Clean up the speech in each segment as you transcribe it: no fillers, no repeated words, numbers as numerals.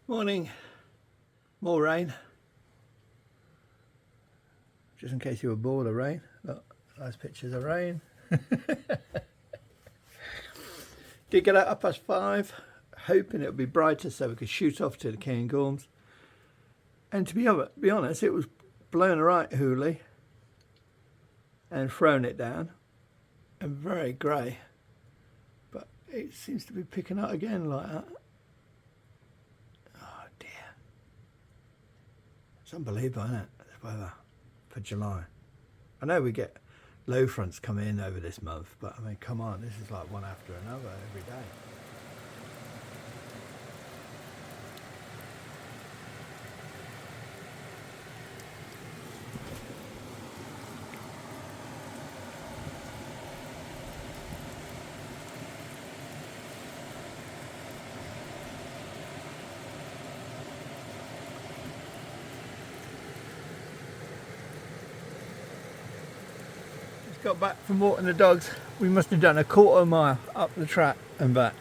Morning, more rain. Just in case you were bored of rain. Look, nice pictures of rain. Did get out at 5:30, hoping it would be brighter so we could shoot off to the Cairngorms. And to be honest, it was blowing a right hoolie and thrown it down, and very grey. But it seems to be picking up again like that. Oh dear. It's unbelievable, isn't it, this weather for July. I know we get low fronts coming in over this month, but I mean, come on, this is like one after another every day. Got back from walking the dogs. We must have done a quarter mile up the track and back.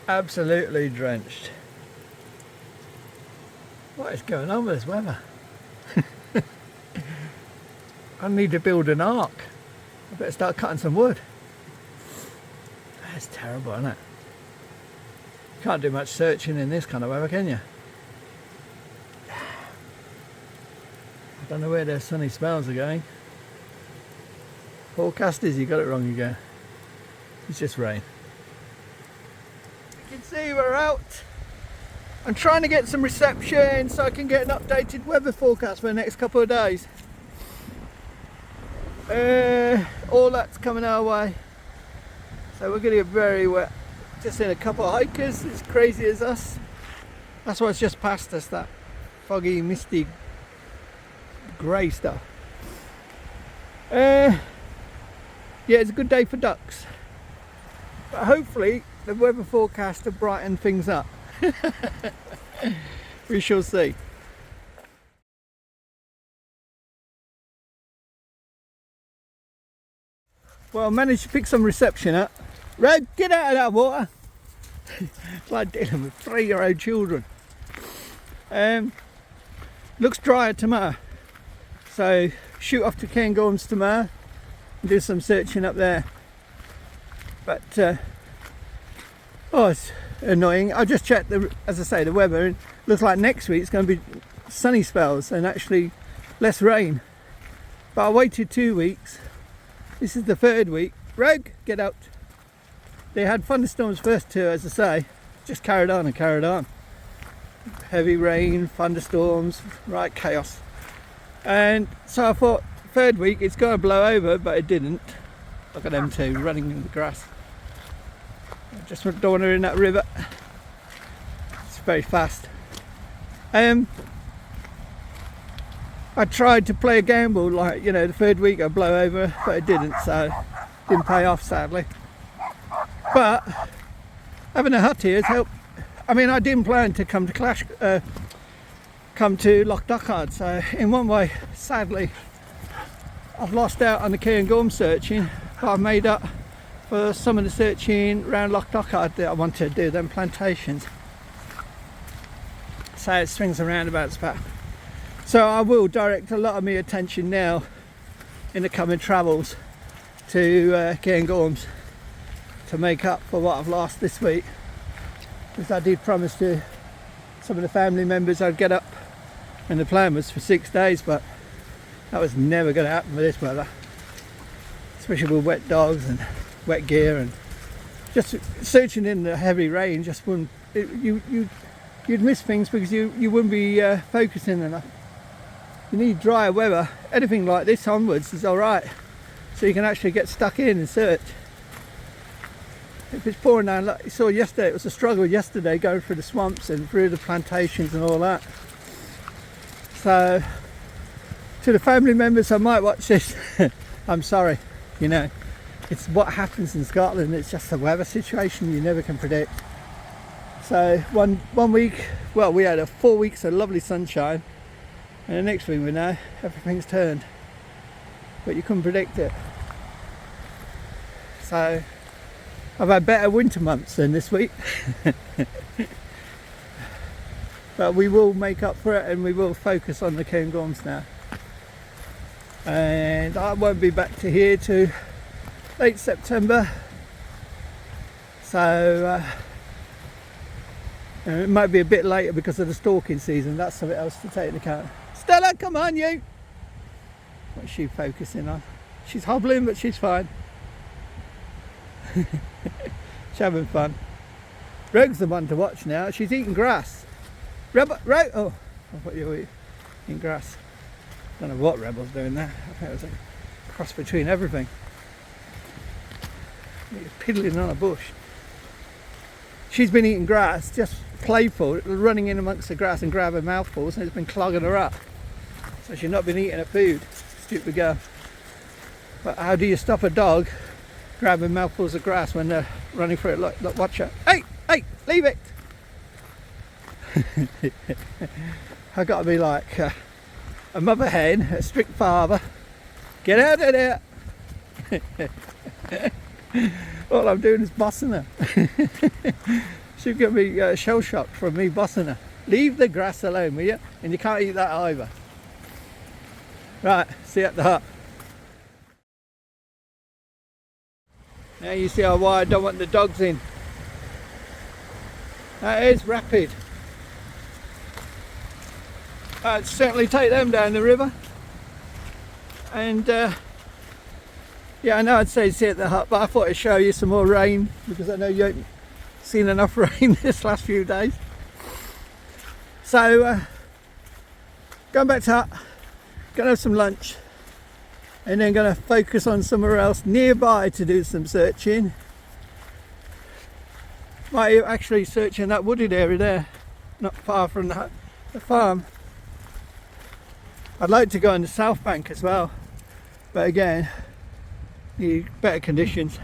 Absolutely drenched. What is going on with this weather? I need to build an ark. I better start cutting some wood. That's terrible, isn't it? You can't do much searching in this kind of weather, can you? I don't know where their sunny spells are going. Forecasters, you got it wrong again. It's just rain. You can see we're out. I'm trying to get some reception so I can get an updated weather forecast for the next couple of days. All that's coming our way. So we're going to get very wet. Just in a couple of hikers as crazy as us. That's what's just past us, that foggy, misty, grey stuff. Yeah, it's a good day for ducks, but hopefully the weather forecast will brighten things up. We shall see. Well, I managed to pick some reception up. Red, get out of that water. It's like dealing with 3-year-old children. Looks drier tomorrow, so shoot off to Cairngorms tomorrow. Do some searching up there, but oh, it's annoying. I just checked as I say, the weather, and it looks like next week it's going to be sunny spells and actually less rain. But I waited 2 weeks. This is the 3rd week. Rogue, get out. They had thunderstorms first too, as I say, just carried on and carried on. Heavy rain, thunderstorms, right chaos. And so I thought, 3rd week it's going to blow over, but it didn't. Look at them two running in the grass. I just don't want her in that river. It's very fast. I tried to play a gamble, like, you know, the 3rd week I'd blow over, but it didn't, so didn't pay off, sadly. But having a hut here has helped. I mean, I didn't plan to come to come to Loch Dochard, so in one way, sadly, I've lost out on the Cairngorms searching, but I've made up for some of the searching around Loch Dochard that I want to do, them plantations. So it swings and roundabouts back. So I will direct a lot of my attention now in the coming travels to Cairngorms to make up for what I've lost this week. Because I did promise to some of the family members I'd get up, and the plan was for 6 days, but that was never going to happen with this weather, especially with wet dogs and wet gear, and just searching in the heavy rain just wouldn't. You'd miss things because you wouldn't be focusing enough. You need drier weather. Anything like this onwards is all right, so you can actually get stuck in and search. If it's pouring down, like you saw yesterday, it was a struggle yesterday going through the swamps and through the plantations and all that. So, to the family members I might watch this, I'm sorry, you know, it's what happens in Scotland. It's just the weather situation you never can predict. So one week, well, we had 4 weeks of lovely sunshine, and the next thing we know, everything's turned, but you couldn't predict it. So I've had better winter months than this week. but we will make up for it and we will focus on the Cairngorms now. And I won't be back to here to late September, so it might be a bit later because of the stalking season. That's something else to take into account. Stella, come on you! What's she focusing on? She's hobbling, but she's fine. She's having fun. Rogue's the one to watch now. She's eating grass. Rebel, right? Oh, I thought you were eating grass. I don't know what Rebel's doing there. I think it was a cross between everything. He's piddling on a bush. She's been eating grass, just playful, running in amongst the grass and grabbing mouthfuls, and it's been clogging her up. So she's not been eating her food. Stupid girl. But how do you stop a dog grabbing mouthfuls of grass when they're running for it? Look, look, watch her. Hey, hey, leave it! I've got to be like a mother hen, a strict father. Get out of there! All I'm doing is bossing her. She's going to be shell shocked from me bossing her. Leave the grass alone, will you? And you can't eat that either. Right, see you at the hut. Now you see how why I don't want the dogs in. That is rapid. I'd certainly take them down the river. And yeah, I know I'd say sit at the hut, but I thought I'd show you some more rain because I know you haven't seen enough rain this last few days. So going back to hut, gonna have some lunch, and then gonna focus on somewhere else nearby to do some searching. Might actually search in that wooded area there, not far from the farm. I'd like to go on the south bank as well, but again, need better conditions.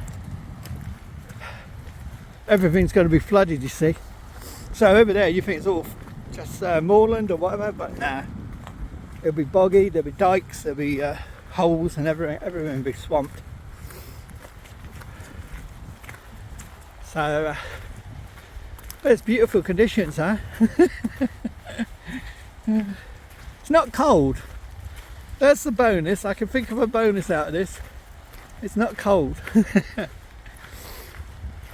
Everything's going to be flooded, you see. So over there you think it's all just moorland or whatever, but nah. It'll be boggy, there'll be dikes, there'll be holes, and everything will be swamped. So but it's beautiful conditions, huh? It's not cold. That's the bonus. I can think of a bonus out of this. It's not cold.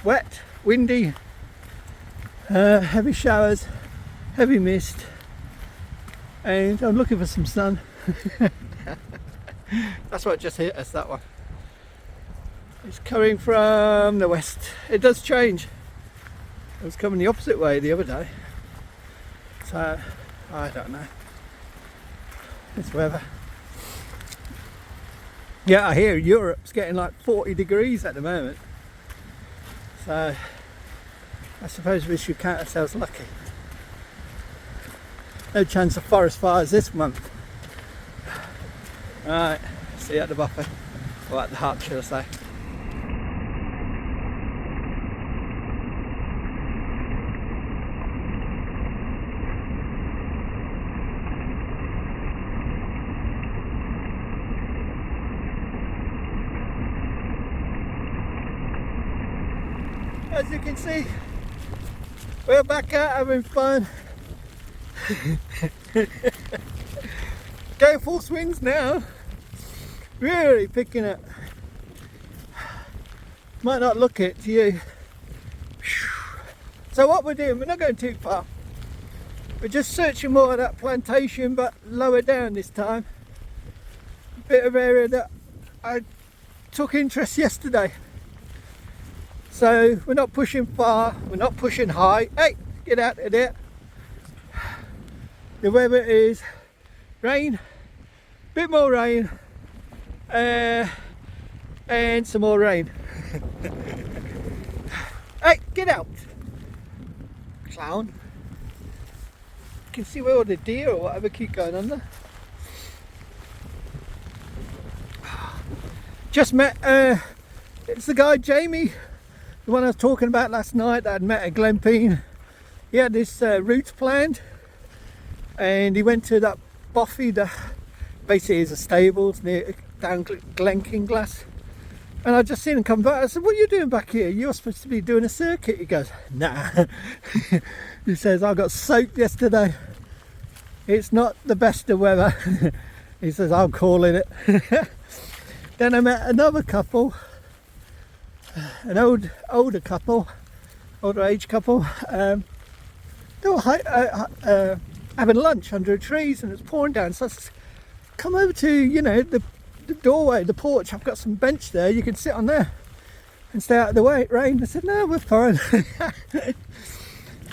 Wet, windy, heavy showers, heavy mist, and I'm looking for some sun. That's what just hit us, that one. It's coming from the west. It does change. It was coming the opposite way the other day. So, I don't know. It's weather. Yeah, I hear Europe's getting like 40 degrees at the moment. So, I suppose we should count ourselves lucky. No chance of forest fires this month. Right, see you at the buffet. Or at the hut, should I say. As you can see, we're back out having fun. Going full swings now. Really picking it. Might not look it to you. So what we're doing, we're not going too far. We're just searching more of that plantation, but lower down this time. A bit of area that I took interest yesterday. So we're not pushing far, we're not pushing high. Hey, get out of there. The weather is rain, bit more rain, and some more rain. Hey, get out, clown. You can see where all the deer or whatever keep going under. Just met, it's the guy Jamie, the one I was talking about last night that I'd met at Glenpine. He had this route planned, and he went to that bothy that basically is a stables near down Glenkinglass, And I just seen him come back. I said, what are you doing back here? You're supposed to be doing a circuit. He goes, nah. He says, I got soaked yesterday. It's not the best of weather. He says, I'm calling it. Then I met another couple, an older couple, older age couple. They were having lunch under trees and it was pouring down. So I said, come over to, you know, the doorway, the porch. I've got some bench there. You can sit on there and stay out of the way. It rained. I said, no, we're fine.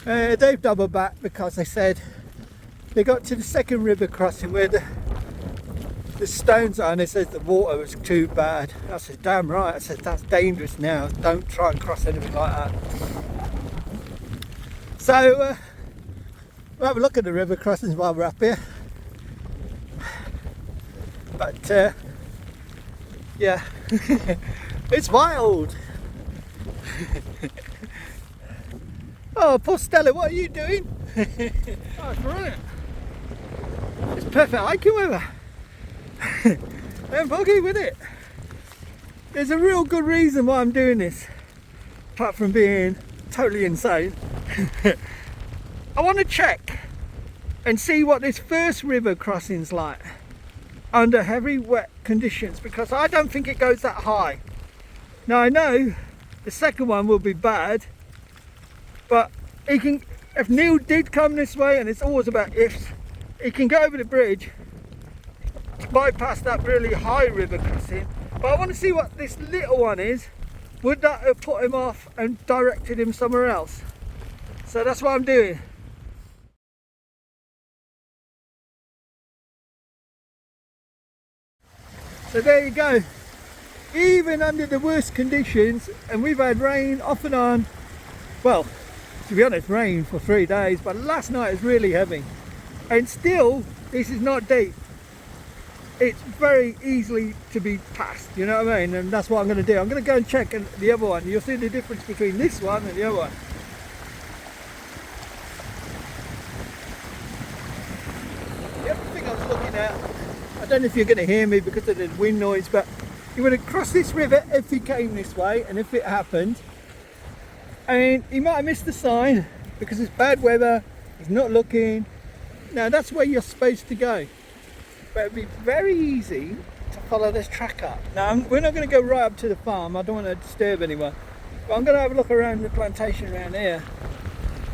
They've doubled back because they said they got to the second river crossing where the stones are, and they said the water was too bad. I said, damn right. I said, that's dangerous now. Don't try and cross anything like that. So we'll have a look at the river crossings while we're up here. But yeah, it's wild. Oh, poor Stella, what are you doing? Oh, it's brilliant. It's perfect hiking weather. I'm buggy with it. There's a real good reason why I'm doing this, apart from being totally insane. I want to check and see what this first river crossing's like under heavy wet conditions, because I don't think it goes that high. Now I know the second one will be bad, but he can, if Neil did come this way, and it's always about ifs, he can go over the bridge, bypass that really high river crossing. But I want to see what this little one is. Would that have put him off and directed him somewhere else? So that's what I'm doing. So there you go. Even under the worst conditions, and we've had rain off and on, well, to be honest, rain for 3 days, but last night was really heavy. And still, this is not deep. It's very easily to be passed, you know what I mean? And that's what I'm going to do. I'm going to go and check the other one. You'll see the difference between this one and the other one. The other thing I was looking at, I don't know if you're going to hear me because of the wind noise, but you would have crossed this river if he came this way, and if it happened, and he might have missed the sign because it's bad weather, he's not looking. Now that's where you're supposed to go, but it'd be very easy to follow this track up. Now we're not going to go right up to the farm, I don't want to disturb anyone, but I'm going to have a look around the plantation around here,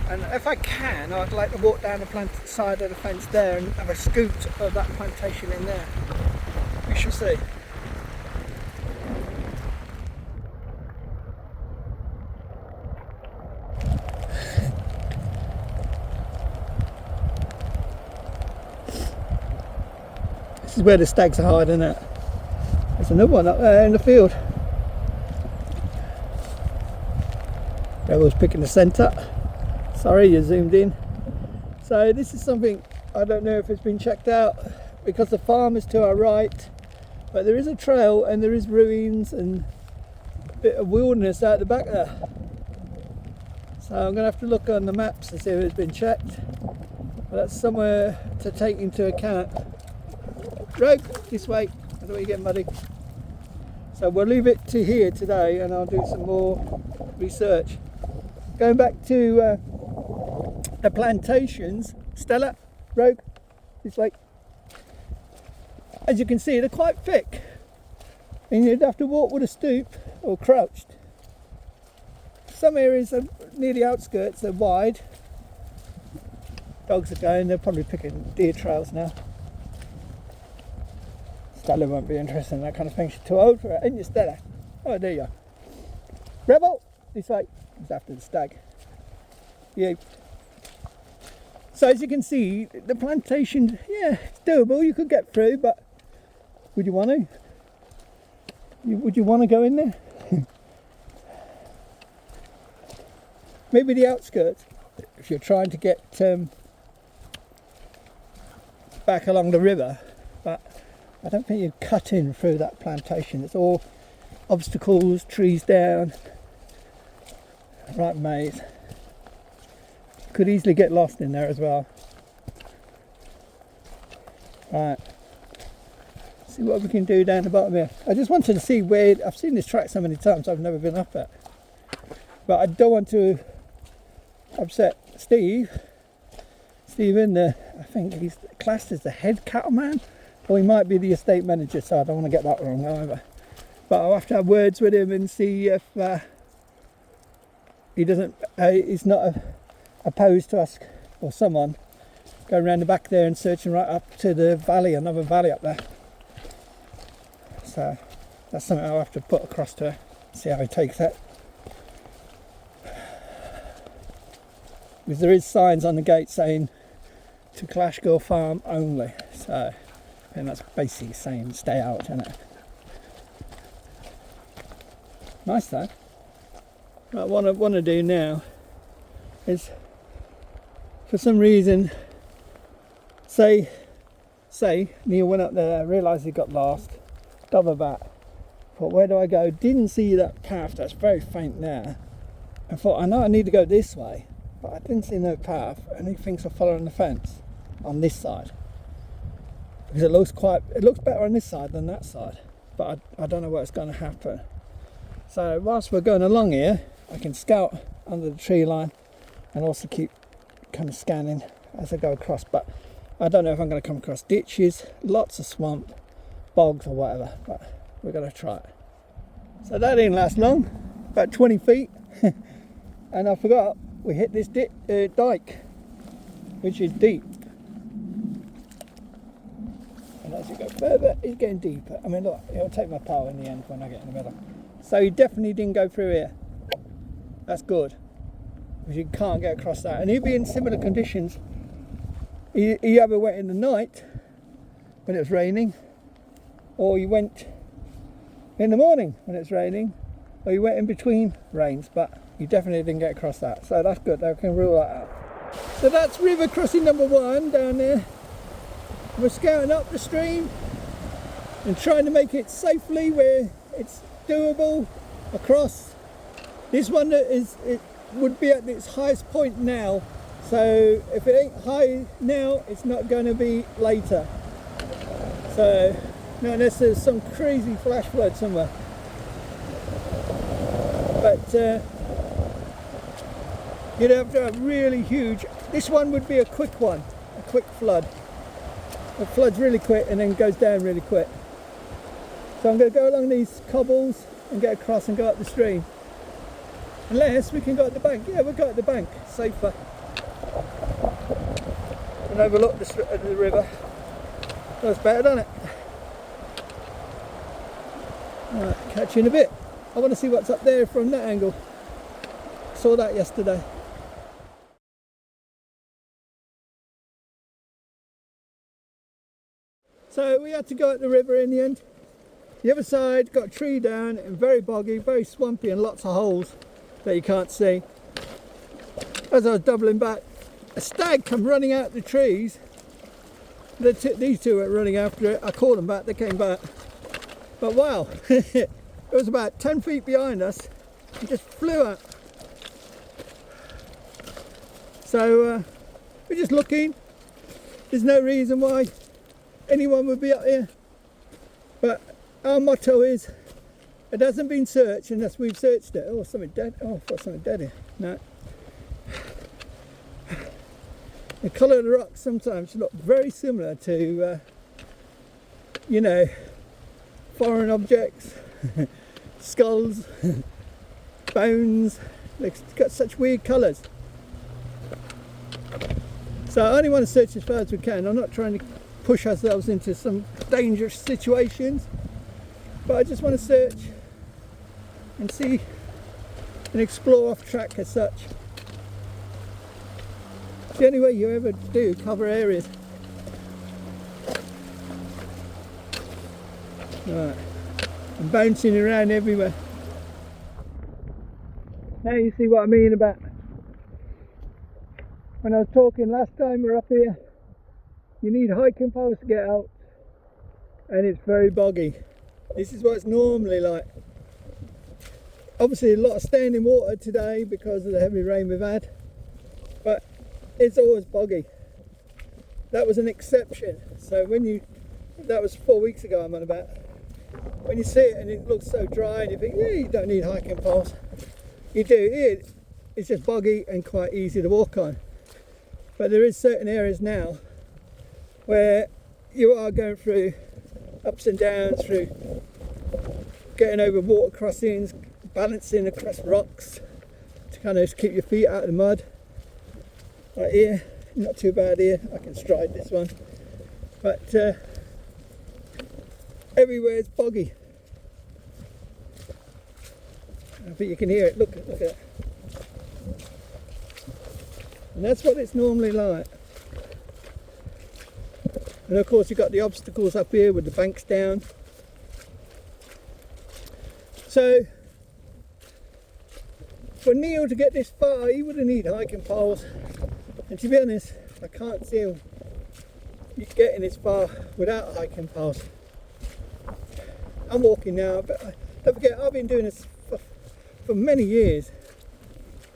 and if I can, I'd like to walk down the side of the fence there and have a scoot of that plantation in there. We shall see. This is where the stags are hiding at. There's another one up there in the field. Rebel's picking the scent up. Sorry, you zoomed in. So this is something, I don't know if it's been checked out, because the farm is to our right, but there is a trail and there is ruins and a bit of wilderness out the back there. So I'm going to have to look on the maps and see if it's been checked. But that's somewhere to take into account. Rogue, this way. I don't want you getting muddy. So we'll leave it to here today, and I'll do some more research. Going back to the plantations, Stella, Rogue, this way. As you can see, they're quite thick, and you'd have to walk with a stoop or crouched. Some areas are near the outskirts, they're wide. Dogs are going, they're probably picking deer trails now. Stella won't be interested in that kind of thing, she's too old for it, ain't you, Stella? Oh, there you are. Rebel, this way. He's after the stag. Yeah. So as you can see, the plantation, yeah, it's doable, you could get through, but would you want to? Would you want to go in there? Maybe the outskirts, if you're trying to get back along the river, but I don't think you cut in through that plantation. It's all obstacles, trees down, right maze. Could easily get lost in there as well. Right, See what we can do down the bottom here. I just wanted to see where, I've seen this track so many times I've never been up it. But I don't want to upset Steve. Steve in there, I think he's classed as the head cattleman, or he might be the estate manager, so I don't want to get that wrong either. But I'll have to have words with him and see if he's not opposed to us or someone going around the back there and searching right up to the valley, another valley up there. So that's something I'll have to put across to her, see how he takes it. Because there is signs on the gate saying to Clashgour Farm only, so and that's basically saying stay out, isn't it? Nice though. Right, what I want to do now is, for some reason, say Neil went up there, realised he got lost, double back, thought where do I go, didn't see that path that's very faint now, and thought I know I need to go this way, but I didn't see no path, and he thinks I'm following the fence on this side, because it looks better on this side than that side, but I don't know what's going to happen. So whilst we're going along here, I can scout under the tree line and also keep kind of scanning as I go across, but I don't know if I'm going to come across ditches, lots of swamp, bogs or whatever, but we're going to try it. So that didn't last long, about 20 feet, and I forgot we hit this dike, which is deep. And as you go further, it's getting deeper. I mean, look, it'll take my power in the end when I get in the middle. So he definitely didn't go through here. That's good, because you can't get across that. And he'd be in similar conditions. He either went in the night when it was raining, or he went in the morning when it's raining, or he went in between rains, but he definitely didn't get across that. So that's good, I can rule that out. So that's river crossing number 1 down there. We're scouting up the stream and trying to make it safely where it's doable across. This one it would be at its highest point now, so if it ain't high now, it's not going to be later. So not unless there's some crazy flash flood somewhere. But you'd have to have really huge. This one would be a quick one, a quick flood. It floods really quick and then goes down really quick. So I'm going to go along these cobbles and get across and go up the stream. Unless we can go at the bank. Yeah, we'll go at the bank, safer. And overlook the river. That's better, doesn't it? Alright, catch you in a bit. I want to see what's up there from that angle. Saw that yesterday. So we had to go at the river in the end. The other side got a tree down and very boggy, very swampy and lots of holes that you can't see. As I was doubling back, a stag come running out the trees. These two were running after it. I called them back, they came back. But wow, it was about 10 feet behind us. It just flew out. So we're just looking. There's no reason why anyone would be up here. But our motto is, it hasn't been searched unless we've searched it. Oh, something dead. Oh, I've got something dead here. No. The colour of the rocks sometimes look very similar to, you know, foreign objects, skulls, bones. They've got such weird colours. So I only want to search as far as we can. I'm not trying to push ourselves into some dangerous situations, but I just want to search and see and explore off track as such. It's the only way you ever do cover areas. Right, I'm bouncing around everywhere. Now you see what I mean about when I was talking last time we were up here. You need hiking poles to get out, and it's very boggy. This is what it's normally like. Obviously a lot of standing water today because of the heavy rain we've had, but it's always boggy. That was an exception. So when you that was 4 weeks ago I'm on about. When you see it and it looks so dry and you think, yeah, you don't need hiking poles. You do. It's just boggy and quite easy to walk on. But there is certain areas now where you are going through ups and downs, through getting over water crossings, balancing across rocks to kind of keep your feet out of the mud. Right here, not too bad here. I can stride this one. But everywhere is boggy. I think you can hear it. Look at it. And that's what it's normally like. And of course you've got the obstacles up here with the banks down. So for Neil to get this far, he would have needed hiking poles. And to be honest, I can't see him getting this far without hiking poles. I'm walking now, but don't forget I've been doing this for many years,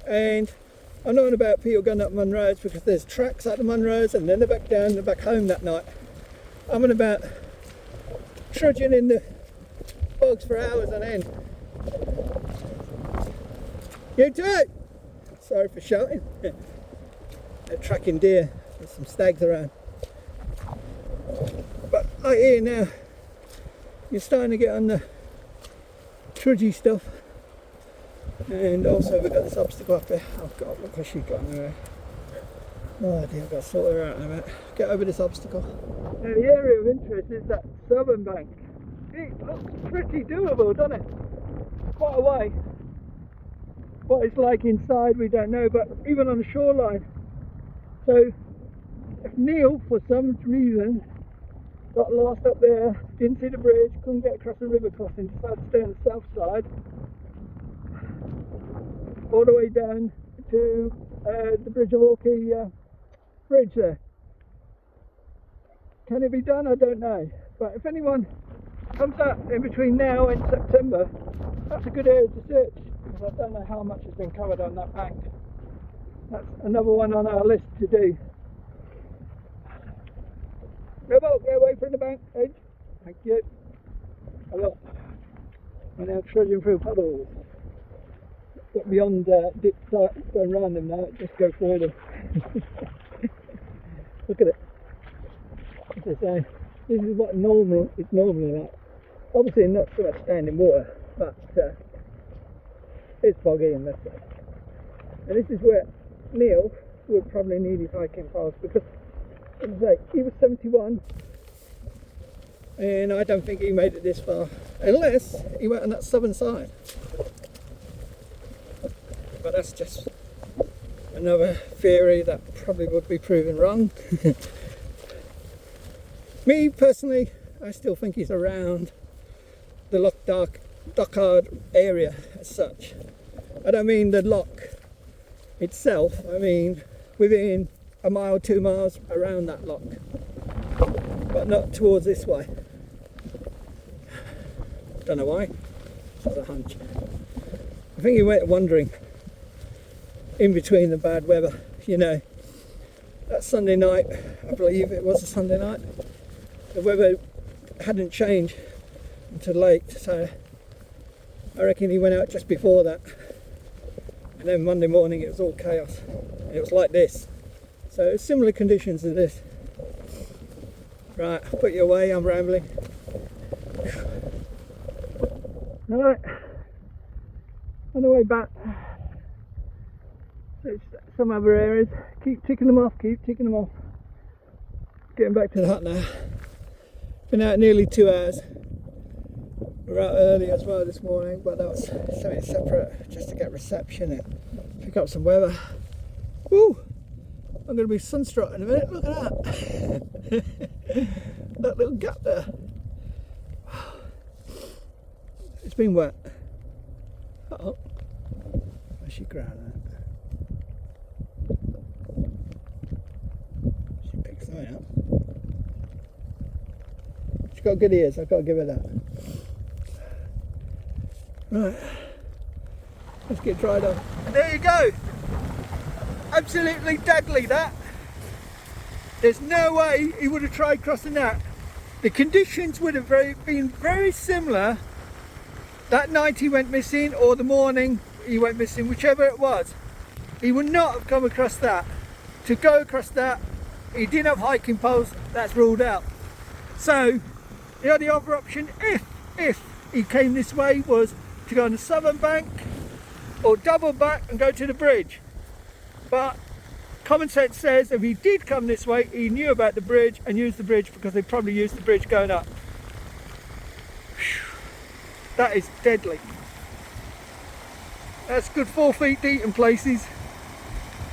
and I know about people going up Munros because there's tracks at the Munros and then they're back down and they're back home that night. I'm on about trudging in the bogs for hours on end. You do it! Sorry for shouting. They're tracking deer. There's some stags around. But like here now, you're starting to get on the trudgy stuff. And also we've got this obstacle up here. Oh God, look what she's got in there. Oh dear, I've got to sort her out in a minute. Get over this obstacle. Now the area of interest is that southern bank. It looks pretty doable, doesn't it? Quite a way. What it's like inside we don't know, but even on the shoreline. So if Neil for some reason got lost up there, didn't see the bridge, couldn't get across the river crossing, decided to stay on the south side, all the way down to the bridge of Orchy bridge there. Can it be done? I don't know. But if anyone comes up in between now and September, that's a good area to search, because I don't know how much has been covered on that bank. That's another one on our list to do. Rebel, get away from the bank edge. Thank you. Hello. We're now trudging through puddles. Got beyond dip sites, going round them now, just go through them. Look at it. As I say, this is what it's normally like. Obviously not so much standing water, but it's boggy and messy. And this is where Neil would probably need his hiking poles, because as I say, he was 71 and I don't think he made it this far, unless he went on that southern side. But that's just another theory that probably would be proven wrong. Me personally, I still think he's around the Loch Dochard area as such. I don't mean the loch itself, I mean within a mile, 2 miles around that loch, but not towards this way. Don't know why, just a hunch. I think he went wandering in between the bad weather, you know. That Sunday night, I believe it was a Sunday night, the weather hadn't changed until late, so I reckon he went out just before that. And then Monday morning it was all chaos. It was like this. So it's similar conditions to this. Right, I'll put you away, I'm rambling. Alright, on the way back, there's some other areas. Keep ticking them off, Getting back to the hut now. Been out nearly 2 hours. We're out early as well this morning, but that was something separate, just to get reception and pick up some weather. Woo! I'm going to be sunstruck in a minute, look at that. That little gap there. It's been wet. Uh-oh. Where's she ground at? She picked something up. She's got good ears, I've got to give her that. Right, let's get dried up. And there you go. Absolutely deadly that. There's no way he would have tried crossing that the conditions would have been very similar that night he went missing, or the morning he went missing, whichever it was. He would not have come across that. To go across that, he didn't have hiking poles, that's ruled out. So the only other option, if he came this way, was to go on the southern bank or double back and go to the bridge. But common sense says if he did come this way, he knew about the bridge and used the bridge, because they probably used the bridge going up. That is deadly. That's good 4 feet deep in places.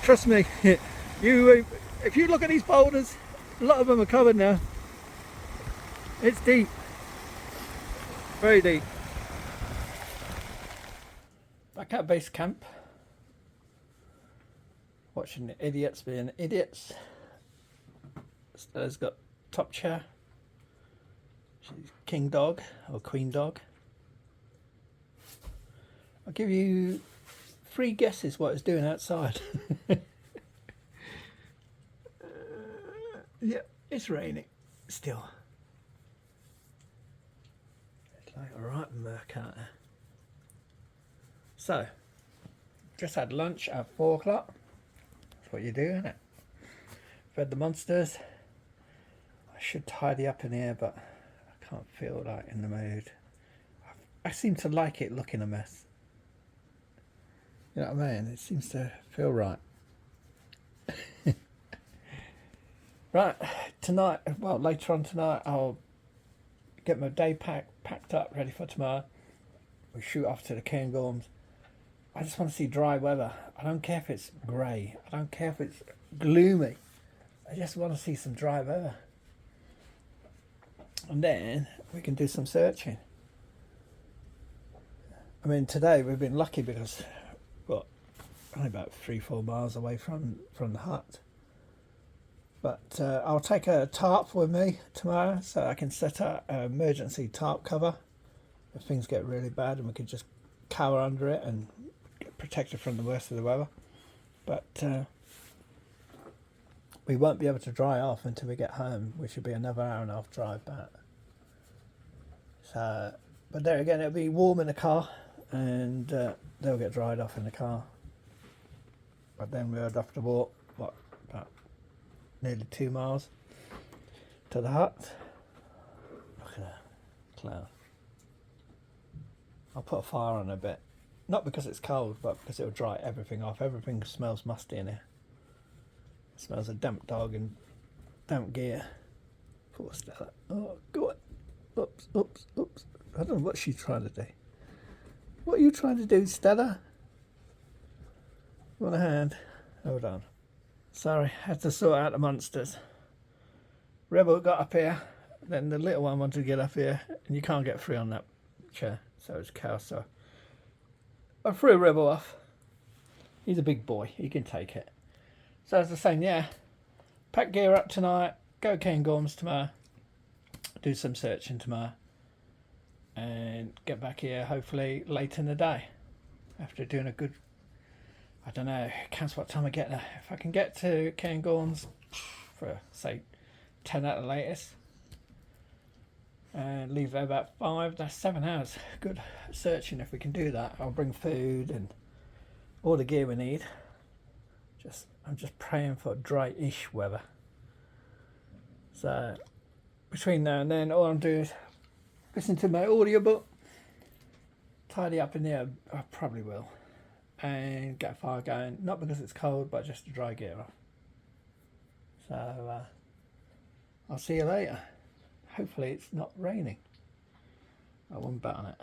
Trust me. If you look at these boulders, a lot of them are covered now. It's deep. Very deep. Back at base camp. Watching the idiots being idiots. Stella's got top chair. She's king dog or queen dog. I'll give you 3 guesses what it's doing outside. Yeah, it's raining still. It's like alright murk out there. So, just had lunch at 4 o'clock. That's what you do, isn't it? Fed the monsters. I should tidy up in here, but I can't feel like in the mood. I seem to like it looking a mess. You know what I mean? It seems to feel right. Right, tonight, well, later on tonight, I'll get my day packed up, ready for tomorrow. We shoot off to the Cairngorms. I just want to see dry weather. I don't care if it's grey. I don't care if it's gloomy. I just want to see some dry weather. And then we can do some searching. I mean, today we've been lucky because only about 3-4 miles away from the hut. But I'll take a tarp with me tomorrow, so I can set up an emergency tarp cover if things get really bad, and we can just cower under it and get protected from the worst of the weather. But we won't be able to dry off until we get home, which will be another 1.5 hour drive back. So, but there again, it'll be warm in the car, and they'll get dried off in the car. But then we'll have to walk, about nearly 2 miles to the hut. Look at that cloud. I'll put a fire on a bit. Not because it's cold, but because it'll dry everything off. Everything smells musty in here. It smells of damp dog and damp gear. Poor Stella. Oh, go on. Oops. I don't know what she's trying to do. What are you trying to do, Stella? You want a hand? Hold on. Sorry, had to sort out the monsters. Rebel got up here, then the little one wanted to get up here, and you can't get free on that chair, so it's chaos. So I threw Rebel off. He's a big boy, he can take it. So as I was saying, yeah, pack gear up tonight, go Cairngorms tomorrow, do some searching tomorrow, and get back here hopefully late in the day after doing a good, I don't know, counts what time I get there. If I can get to Cairngorms for say 10 at the latest and leave there about 5, that's 7 hours. Good searching if we can do that. I'll bring food and all the gear we need. I'm just praying for dry-ish weather. So between now and then, all I'm doing is listen to my audiobook, tidy up in there. I probably will, and get a fire going, not because it's cold, but just to dry gear off. So I'll see you later. Hopefully it's not raining. I won't bet on it.